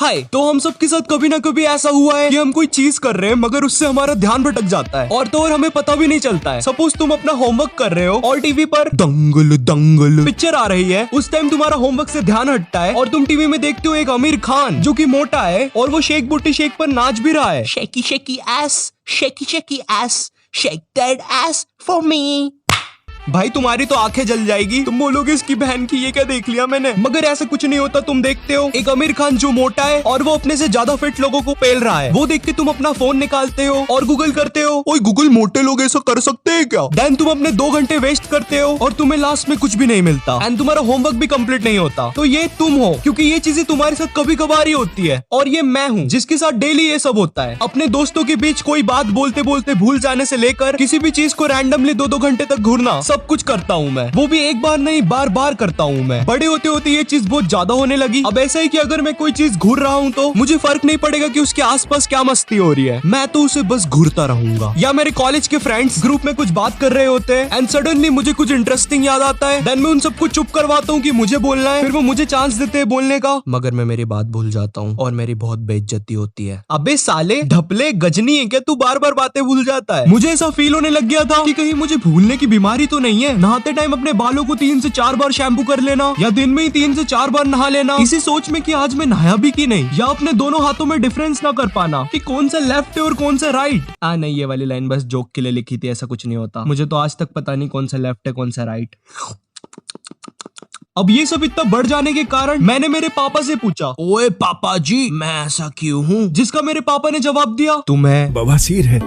हाय। तो हम सब के साथ कभी ना कभी ऐसा हुआ है कि हम कोई चीज कर रहे हैं मगर उससे हमारा ध्यान भटक जाता है और तो और हमें पता भी नहीं चलता है। सपोज तुम अपना होमवर्क कर रहे हो और टीवी पर दंगल दंगल पिक्चर आ रही है। उस टाइम तुम्हारा होमवर्क से ध्यान हटता है और तुम टीवी में देखते हो एक आमिर खान जो कि मोटा है और वो शेक बूटी शेक पर नाच भी रहा है। Shaky, shaky ass, shaky ass, shake that ass for me. भाई तुम्हारी तो आंखें जल जाएगी, तुम बोलोगे इसकी बहन की ये क्या देख लिया मैंने। मगर ऐसा कुछ नहीं होता। तुम देखते हो एक आमिर खान जो मोटा है और वो अपने से ज्यादा फिट लोगों को पेल रहा है। वो देख के तुम अपना फोन निकालते हो और गूगल करते हो, ओए गूगल मोटे लोग ऐसा कर सकते हैं क्या। देन तुम अपने 2 घंटे वेस्ट करते हो और तुम्हें लास्ट में कुछ भी नहीं मिलता एंड तुम्हारा होमवर्क भी कंप्लीट नहीं होता। तो ये तुम हो, क्योंकि ये चीजें तुम्हारे साथ कभी कभार ही होती है। और ये मैं हूँ जिसके साथ डेली ये सब होता है। अपने दोस्तों के बीच कोई बात बोलते बोलते भूल जाने से लेकर किसी भी चीज को रैंडमली 2-2 घंटे तक घूरना, सब कुछ करता हूँ मैं। वो भी एक बार नहीं, बार बार करता हूँ मैं। बड़े होते होते ये चीज बहुत ज्यादा होने लगी। अब ऐसा है कि अगर मैं कोई चीज घूर रहा हूँ तो मुझे फर्क नहीं पड़ेगा कि उसके आसपास क्या मस्ती हो रही है, मैं तो उसे बस घूरता रहूंगा। या मेरे कॉलेज के फ्रेंड्स ग्रुप में कुछ बात कर रहे होते हैं एंड सडनली मुझे कुछ इंटरेस्टिंग याद आता है। देन मैं उन सबको चुप करवाता हूँ कि मुझे बोलना है। फिर वो मुझे चांस देते हैं बोलने का, मगर मैं मेरी बात भूल जाता हूँ और मेरी बहुत बेइज्जती होती है। अबे साले ढपले गजनी है क्या तू, बार बार बातें भूल जाता है। मुझे ऐसा फील होने लग गया था कि कहीं मुझे भूलने की बीमारी तो नहीं है। नहाते टाइम अपने बालों को 3 से 4 बार शैम्पू कर लेना या दिन में ही 3 से 4 बार नहा लेना, इसी सोच में कि आज मैं नहाया भी कि नहीं। या अपने दोनों हाथों में डिफरेंस ना कर पाना कि कौन सा लेफ्ट है और कौन सा राइट। नहीं, ये वाली लाइन बस जोक के लिए लिखी थी, ऐसा कुछ नहीं होता। मुझे तो आज तक पता नहीं कौन सा लेफ्ट है कौन सा राइट। अब ये सब इतना बढ़ जाने के कारण मैंने मेरे पापा से पूछा, ओए पापा जी मैं ऐसा क्यों हूँ। जिसका मेरे पापा ने जवाब दिया, तुम्हें बवासीर है।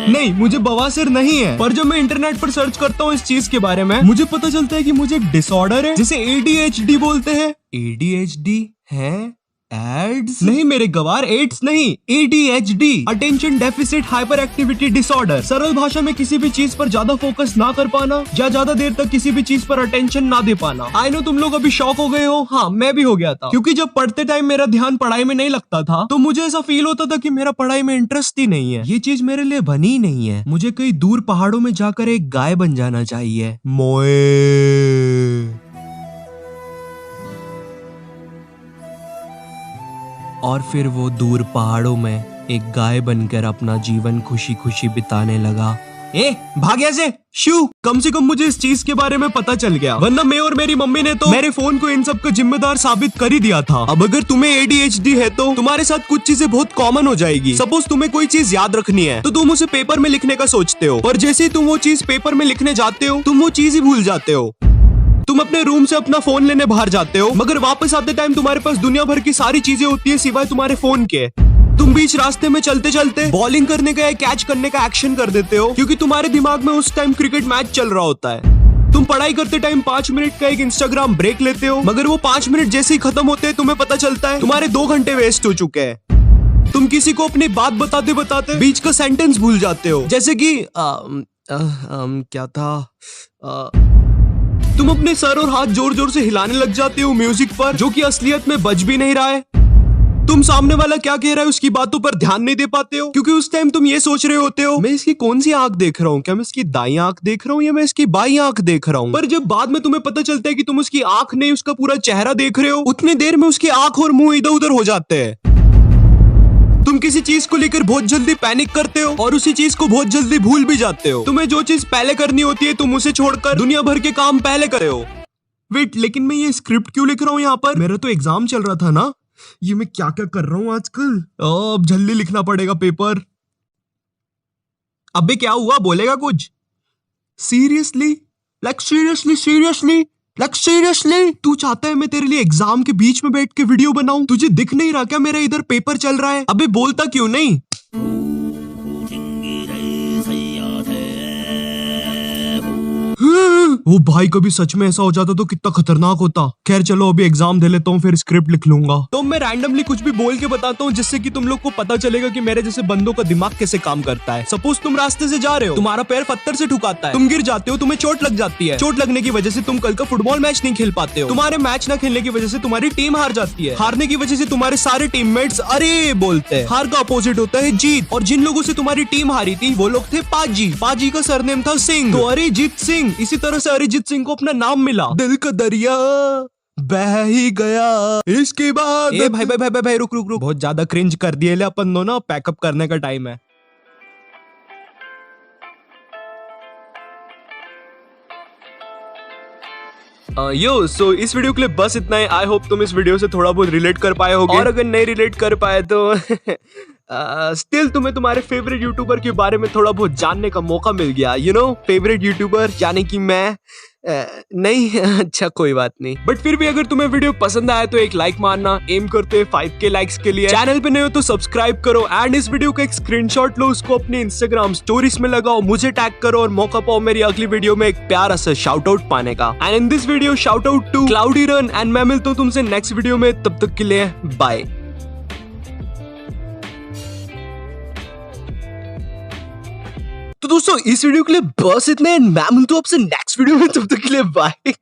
नहीं, मुझे बवासीर नहीं है। पर जब मैं इंटरनेट पर सर्च करता हूँ इस चीज के बारे में, मुझे पता चलता है कि मुझे एक डिसऑर्डर है जिसे ADHD बोलते हैं। ADHD है एड्स नहीं मेरे गवार, एड्स नहीं, ADHD attention deficit hyper activity disorder. सरल भाषा में किसी भी चीज पर ज्यादा फोकस ना कर पाना या ज्यादा देर तक किसी भी चीज पर अटेंशन ना दे पाना। आई नो तुम लोग अभी शॉक हो गए हो। हाँ, मैं भी हो गया था, क्योंकि जब पढ़ते टाइम मेरा ध्यान पढ़ाई में नहीं लगता था तो मुझे ऐसा फील होता था कि मेरा पढ़ाई में इंटरेस्ट ही नहीं है। ये चीज मेरे लिए बनी ही नहीं है। मुझे कहीं दूर पहाड़ों में जाकर एक गाय बन जाना चाहिए। मोए। और फिर वो दूर पहाड़ों में एक गाय बनकर अपना जीवन खुशी खुशी बिताने लगा। भाग ऐसे शू। कम से कम मुझे इस चीज के बारे में पता चल गया, वरना मैं और मेरी मम्मी ने तो मेरे फोन को इन सब का जिम्मेदार साबित कर ही दिया था। अब अगर तुम्हें ADHD है तो तुम्हारे साथ कुछ चीजें बहुत कॉमन हो जाएगी। सपोज तुम्हें कोई चीज याद रखनी है तो तुम उसे पेपर में लिखने का सोचते हो, पर जैसे ही तुम वो चीज पेपर में लिखने जाते हो तुम वो चीज ही भूल जाते हो। तुम अपने रूम से अपना फोन लेने बाहर जाते हो, मगर वापस आते टाइम तुम्हारे पास दुनिया भर की सारी चीजें होती है सिवाय तुम्हारे फोन के। तुम बीच रास्ते में चलते चलते बॉलिंग करने का या कैच करने का एक्शन कर देते हो, क्योंकि तुम्हारे दिमाग में उस टाइम क्रिकेट मैच चल रहा होता है। तुम पढ़ाई करते टाइम 5 मिनट का एक इंस्टाग्राम ब्रेक लेते हो, मगर वो 5 मिनट जैसे ही खत्म होते हैं तुम्हें पता चलता है तुम्हारे 2 घंटे वेस्ट हो चुके हैं। तुम किसी को अपनी बात बताते बताते बीच का सेंटेंस भूल जाते हो, जैसे कि क्या था। तुम अपने सर और हाथ जोर जोर से हिलाने लग जाते हो म्यूजिक पर, जो कि असलियत में बज भी नहीं रहा है। तुम सामने वाला क्या कह रहा है उसकी बातों पर ध्यान नहीं दे पाते हो, क्योंकि उस टाइम तुम ये सोच रहे होते हो मैं इसकी कौन सी आंख देख रहा हूँ, क्या मैं इसकी दाईं आंख देख रहा हूँ या मैं इसकी बाईं आंख देख रहा हूँ। पर जब बाद में तुम्हें पता चलता है कि तुम उसकी आंख नहीं उसका पूरा चेहरा देख रहे हो, उतनी देर में उसकी आंख और मुंह इधर उधर हो जाते हैं। तुम किसी चीज को लेकर बहुत जल्दी पैनिक करते हो और उसी चीज को बहुत जल्दी भूल भी जाते हो। तुम्हें जो चीज पहले करनी होती है तुम उसे छोड़कर दुनिया भर के काम पहले करे हो। वेट, लेकिन मैं ये स्क्रिप्ट क्यों लिख रहा हूँ यहाँ पर? मेरा तो एग्जाम चल रहा था ना। ये मैं क्या क्या कर रहा हूँ आजकल। अब जल्दी लिखना पड़ेगा पेपर। अबे क्या हुआ, बोलेगा कुछ? सीरियसली, लाइक सीरियसली तू चाहता है मैं तेरे लिए एग्जाम के बीच में बैठ के वीडियो बनाऊं? तुझे दिख नहीं रहा क्या मेरा इधर पेपर चल रहा है? अबे बोलता क्यों नहीं? वो भाई कभी सच में ऐसा हो जाता तो कितना खतरनाक होता। खैर चलो अभी एग्जाम दे लेता हूँ फिर स्क्रिप्ट लिख लूंगा। तो मैं रैंडमली कुछ भी बोल के बताता हूँ जिससे कि तुम लोग को पता चलेगा कि मेरे जैसे बंदों का दिमाग कैसे काम करता है। सपोज तुम रास्ते से जा रहे हो, तुम्हारा पैर पत्थर से ठुकाता है, तुम गिर जाते हो, तुम्हें चोट लग जाती है। चोट लगने की वजह से तुम कल का फुटबॉल मैच नहीं खेल पाते हो। तुम्हारे मैच ना खेलने की वजह से तुम्हारी टीम हार जाती है। हारने की वजह से तुम्हारे सारे टीममेट्स अरे बोलते हैं। हार का अपोजिट होता है जीत। और जिन लोगों से तुम्हारी टीम हारी थी वो लोग थे पाजी। पाजी का सरनेम था सिंह, तो अरिजीत सिंह। इसी तरह से अरिजीत सिंह को अपना नाम मिला। दिल का दरिया बह ही गया इसके बाद। ए भाई भाई भाई भाई भाई रुक रुक रुक, बहुत ज्यादा क्रिंज कर दिए ले अपन दोनों। पैकअप करने का टाइम है। यो सो इस वीडियो के लिए बस इतना ही। आई होप तुम इस वीडियो से थोड़ा बहुत रिलेट कर पाए होगे, और अगर नहीं रिलेट कर पाए तो स्टिल तुम्हें तुम्हारे फेवरेट यूट्यूबर के बारे में थोड़ा बहुत जानने का मौका मिल गया। यू नो फेवरेट यूट्यूबर यानी कि मैं नहीं अच्छा कोई बात नहीं, बट फिर भी अगर तुम्हें वीडियो पसंद आया तो एक लाइक मारना। एम करते हैं 5K लाइक्स के लिए। चैनल पे नए हो तो सब्सक्राइब करो एंड इस वीडियो का एक स्क्रीनशॉट लो, उसको अपने इंस्टाग्राम स्टोरीज में लगाओ, मुझे टैग करो और मौका पाओ मेरी अगली वीडियो में एक प्यारा सा शाउट आउट पाने का। And in this video shout out to cloudy run and मैं मिलता हूँ तुमसे नेक्स्ट वीडियो में। तब तक के लिए बाय। तो दोस्तों इस वीडियो के लिए बस इतने। मैं मिलता हूँ आपसे नेक्स्ट वीडियो में, तब तक के लिए बाय।